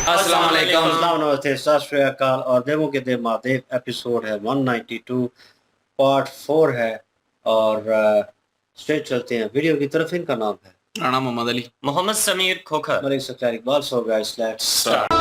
अस्सलाम वालेकुम। अस्सलाम नमस्ते सत श्री अकाल। और देवों के देव महादेव एपिसोड है 192 पार्ट 4 है। और स्ट्रेट चलते हैं वीडियो की तरफ। इनका नाम है Rana Mohammad Ali, Mohammad Sameer Khokhar, Malik Sachar Iqbal. So guys let's start.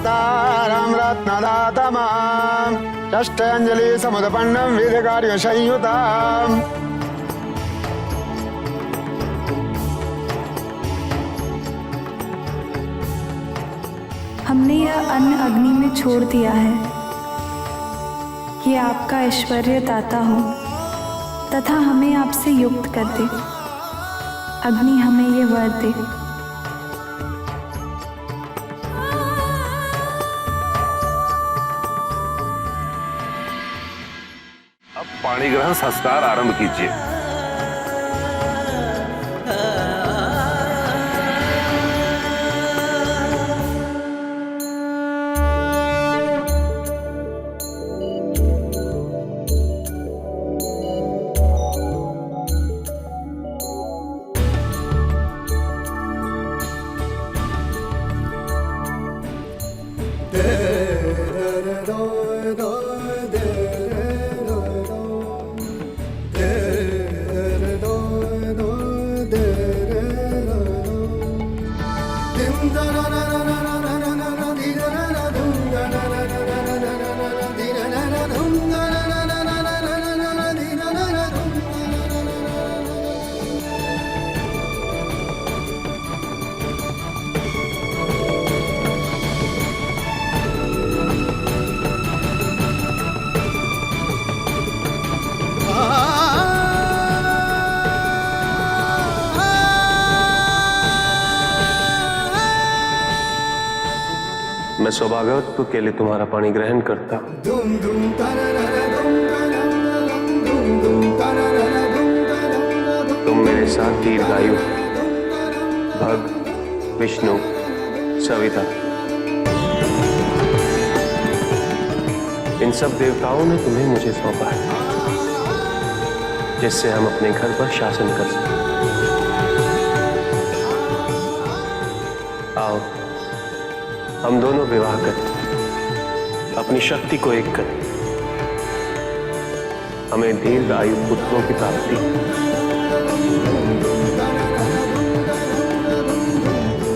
तारं रत्नदातमां षष्ठाञ्जलि समुदपन्नं विधिकार्यसंयुताम्। हमने यह अन्न अग्नि में छोड़ दिया है कि आपका ऐश्वर्य दाता हो तथा हमें आपसे युक्त कर दे। अग्नि हमें ये वर दे। अब पाणी ग्रहण संस्कार आरंभ कीजिए। मैं सौभाग्यवत के लिए तुम्हारा पानी ग्रहण करता हूँ। तुम मेरे साथ दीर्घायु, भग, विष्णु, सविता, इन सब देवताओं ने तुम्हें मुझे सौंपा है, जिससे हम अपने घर पर शासन कर सकें। आओ हम दोनों विवाह करें, अपनी शक्ति को एक करें। हमें दीर्घ आयु पुत्रों की प्राप्ति,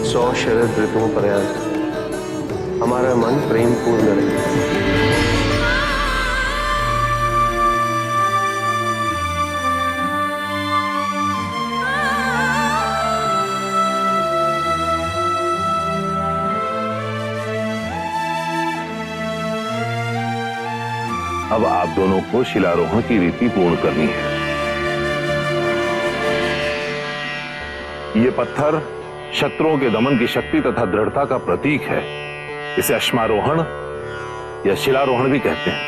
100 शरद ऋतुओं पर्यंत हमारा मन प्रेम पूर्ण रहे। अब आप दोनों को शिलारोहण की रीति पूर्ण करनी है। ये पत्थर शत्रुओं के दमन की शक्ति तथा दृढ़ता का प्रतीक है। इसे अश्मारोहण या शिलारोहण भी कहते हैं।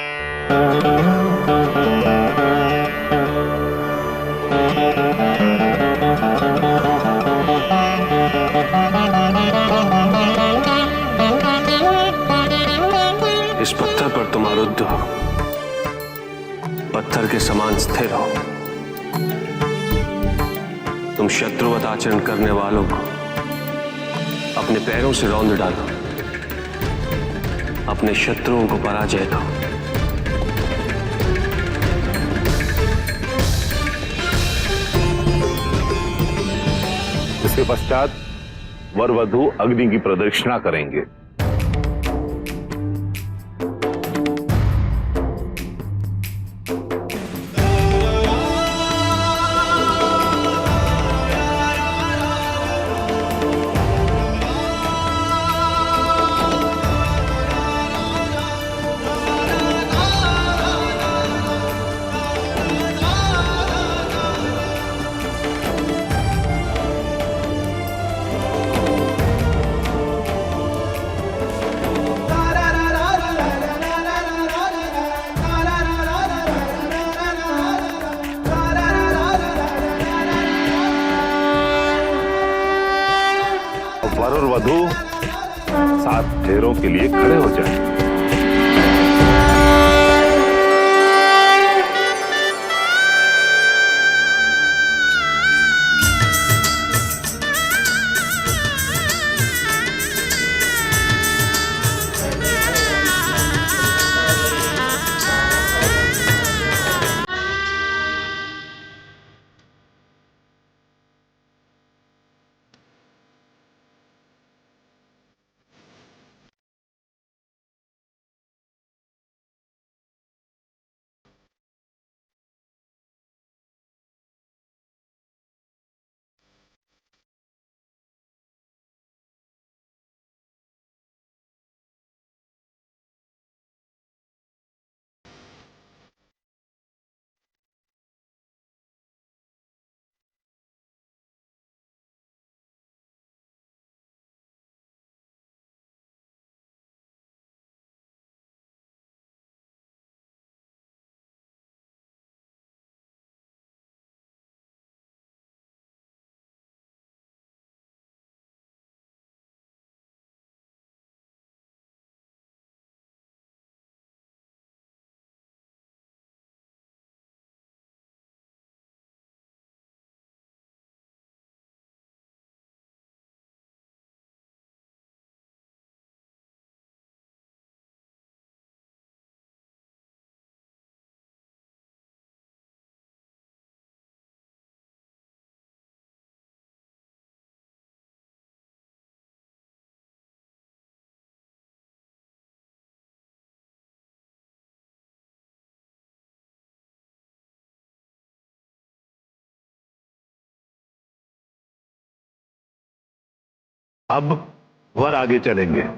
इस पत्थर पर तुम आरुद्ध हो, पत्थर के समान स्थिर हो। तुम शत्रुवत आचरण करने वालों को अपने पैरों से रौंद डालो, अपने शत्रुओं को पराजय दो। इसके पश्चात वर वधू अग्नि की प्रदक्षिणा करेंगे। वर और वधू 7 फेरों के लिए खड़े हो जाएं। अब वर आगे चलेंगे।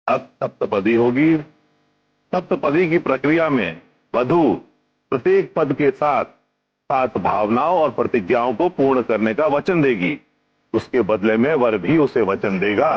अब सप्तपदी होगी। सप्तपदी की प्रक्रिया में वधू प्रत्येक पद के साथ 7 भावनाओं और प्रतिज्ञाओं को पूर्ण करने का वचन देगी। उसके बदले में वर भी उसे वचन देगा।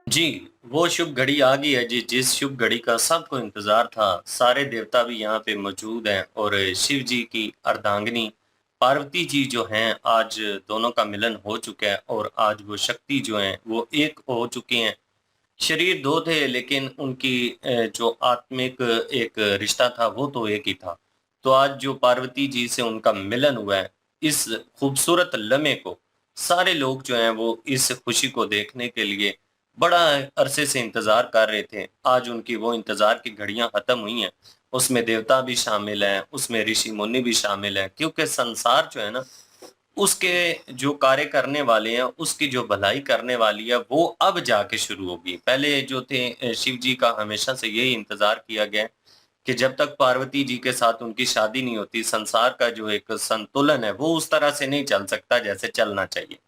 जी, वो शुभ घड़ी आ गई है जी, जिस शुभ घड़ी का सबको इंतजार था। सारे देवता भी यहाँ पे मौजूद हैं और शिव जी की अर्धांगिनी पार्वती जी जो हैं, आज दोनों का मिलन हो चुका है और आज वो शक्ति जो हैं वो एक हो चुकी हैं। शरीर 2 थे लेकिन उनकी जो आत्मिक एक रिश्ता था वो तो एक ही था। तो आज जो पार्वती जी से उनका मिलन हुआ है, इस खूबसूरत लम्हे को सारे लोग जो हैं वो इस खुशी को देखने के लिए बड़ा अरसे से इंतजार कर रहे थे। आज उनकी वो इंतजार की घड़ियां खत्म हुई हैं। उसमें देवता भी शामिल हैं, उसमें ऋषि मुनि भी शामिल हैं, क्योंकि संसार जो है ना उसके जो कार्य करने वाले हैं, उसकी जो भलाई करने वाली है, वो अब जाके शुरू होगी। पहले जो थे शिव जी का हमेशा से यही इंतज़ार किया गया है कि जब तक पार्वती जी के साथ उनकी शादी नहीं होती, संसार का जो एक संतुलन है, वो उस तरह से नहीं चल सकता जैसे चलना चाहिए।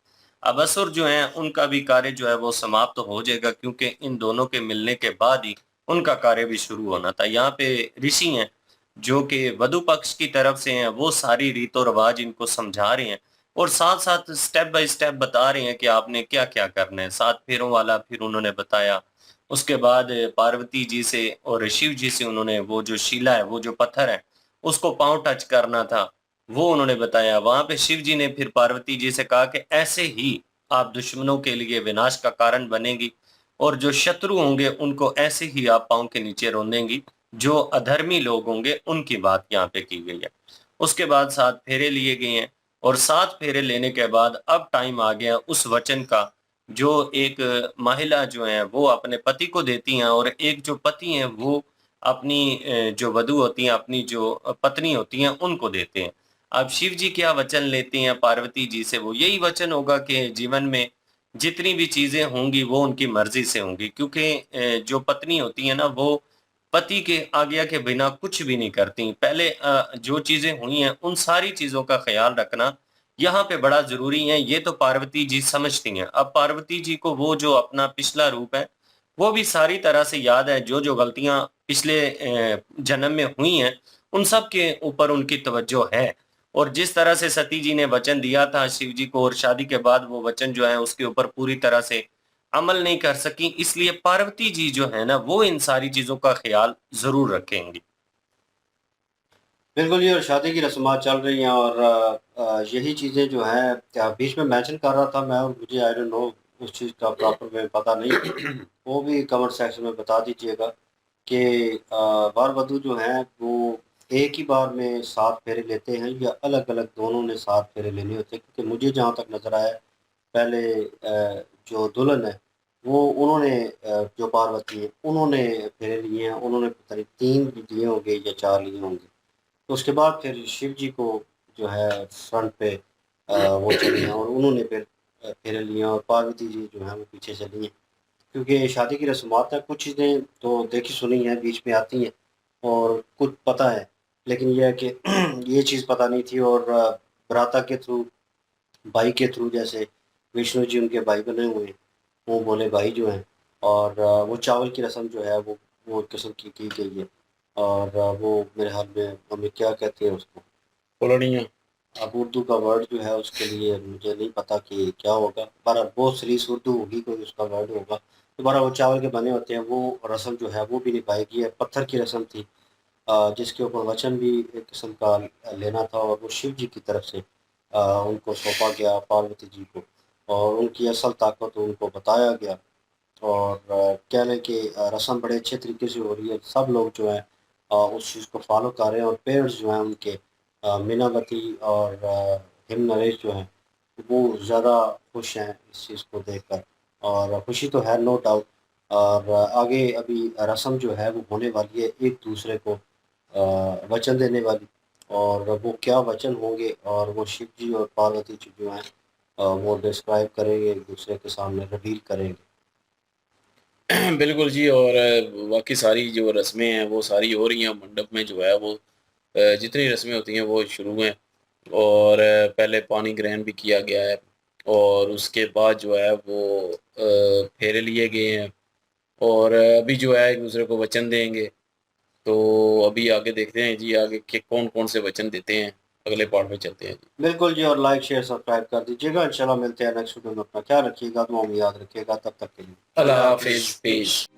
अब असुर जो हैं, उनका भी कार्य जो है वो समाप्त हो जाएगा, क्योंकि इन दोनों के मिलने के बाद ही उनका कार्य भी शुरू होना था। यहाँ पे ऋषि हैं, जो कि वधू पक्ष की तरफ से हैं, वो सारी रीतो-रिवाज इनको समझा रहे हैं और साथ-साथ स्टेप बाय स्टेप बता रहे हैं कि आपने क्या-क्या करना है। 7 फेरों वाला फिर उन्होंने बताया। उसके बाद पार्वती जी से और शिव जी से उन्होंने वो जो शिला है, वो जो पत्थर है, उसको पाँव टच करना था, वो उन्होंने बताया। वहाँ पे शिव जी ने फिर पार्वती जी से कहा कि ऐसे ही आप दुश्मनों के लिए विनाश का कारण बनेंगी और जो शत्रु होंगे उनको ऐसे ही आप पाँव के नीचे रौंदेंगी। जो अधर्मी लोग होंगे उनकी बात यहाँ पे की गई है। उसके बाद 7 फेरे लिए गए हैं और 7 फेरे लेने के बाद अब टाइम आ गया उस वचन का, जो एक महिला जो है वो अपने पति को देती हैं और एक जो पति हैं वो अपनी जो वधू होती हैं, अपनी जो पत्नी होती हैं, उनको देते हैं। अब शिव जी क्या वचन लेते हैं पार्वती जी से, वो यही वचन होगा कि जीवन में जितनी भी चीज़ें होंगी वो उनकी मर्ज़ी से होंगी, क्योंकि जो पत्नी होती है ना, वो पति के आज्ञा के बिना कुछ भी नहीं करती। पहले जो चीज़ें हुई हैं उन सारी चीज़ों का ख़्याल रखना यहाँ पे बड़ा ज़रूरी है, ये तो पार्वती जी समझती हैं। अब पार्वती जी को वो जो अपना पिछला रूप है, वो भी सारी तरह से याद है, जो-जो गलतियाँ पिछले जन्म में हुई हैं, उन सब के ऊपर उनकी तवज्जो है। और जिस तरह से सती जी ने वचन दिया था शिव जी को और शादी के बाद वो वचन जो है उसके ऊपर पूरी तरह से अमल नहीं कर सकी, इसलिए पार्वती जी जो है ना, वो इन सारी चीज़ों का ख़्याल ज़रूर रखेंगी। बिल्कुल जी, और शादी की रस्मात चल रही हैं और यही चीज़ें जो हैं क्या बीच में मेंशन कर रहा था मैं, और मुझे आई डोंट नो उस चीज़ का प्रॉपर में पता नहीं। वो भी कमेंट सेक्शन में बता दीजिएगा कि वर-वधू जो हैं वो एक ही बार में 7 फेरे लेते हैं या अलग-अलग दोनों ने 7 फेरे लेने होते हैं? क्योंकि मुझे जहाँ तक नज़र आया पहले जो दुल्हन है वो उन्होंने जो पार्वती है उन्होंने फेरे लिए हैं, उन्होंने पता नहीं 3 लिए होंगे या 4 लिए होंगे। तो उसके बाद फिर शिव जी को जो है फ्रंट पे वो चली हैं और उन्होंने फिर फेरे लिए और पार्वती जी जो हैं वो पीछे चली हैं। क्योंकि शादी की रस्मात है, कुछ चीज़ें तो देखी सुनी हैं, बीच में आती हैं और कुछ पता है, लेकिन ये है कि ये चीज़ पता नहीं थी। और भ्राता के थ्रू, भाई के थ्रू, जैसे विष्णु जी उनके भाई बने हुए हैं, वो भोले भाई जो हैं, और वो चावल की रस्म जो है वो किस्म की गई है। और वो मेरे ख्याल में हमें क्या कहते हैं उसको, पोलोनिया। अब उर्दू का वर्ड जो है उसके लिए मुझे नहीं पता कि क्या होगा, पर वो सलीस उर्दू होगी, कोई उसका वर्ड होगा। दोबारा वो चावल के बने होते हैं, वो रस्म जो है वो भी निभाई गई है। पत्थर की रस्म थी जिसके ऊपर वचन भी एक किस्म का लेना था और वो शिव जी की तरफ से उनको सौंपा गया पार्वती जी को, और उनकी असल ताकत उनको बताया गया। और कह लें कि रस्म बड़े अच्छे तरीके से हो रही है, सब लोग जो हैं उस चीज़ को फॉलो कर रहे हैं। और पेरेंट्स जो हैं उनके मीनावती और हिम नरेश जो हैं वो ज़्यादा खुश हैं इस चीज़ को देखकर, और खुशी तो है नो डाउट। और आगे अभी रस्म जो है वो होने वाली है एक दूसरे को वचन देने वाली, और वो क्या वचन होंगे और वो शिव जी और पार्वती जी जो हैं वो डिस्क्राइब करेंगे, एक दूसरे के सामने रिवील करेंगे। बिल्कुल जी। और बाकी सारी जो रस्में हैं वो सारी हो रही हैं मंडप में, जो है वो जितनी रस्में होती हैं वो शुरू हैं। और पहले पानी ग्रहण भी किया गया है और उसके बाद जो है वो फेरे लिए गए हैं और अभी जो है एक दूसरे को वचन देंगे। तो अभी आगे देखते हैं जी आगे कि कौन कौन से वचन देते हैं, अगले पार्ट में चलते हैं जी। बिल्कुल जी, और लाइक शेयर सब्सक्राइब कर दीजिएगा। इंशाल्लाह मिलते हैं नेक्स्ट वीडियो में। अपना ख्याल रखिएगा, दुआ में याद रखिएगा। तब तक के लिए अल्लाह हाफिज़, पेश।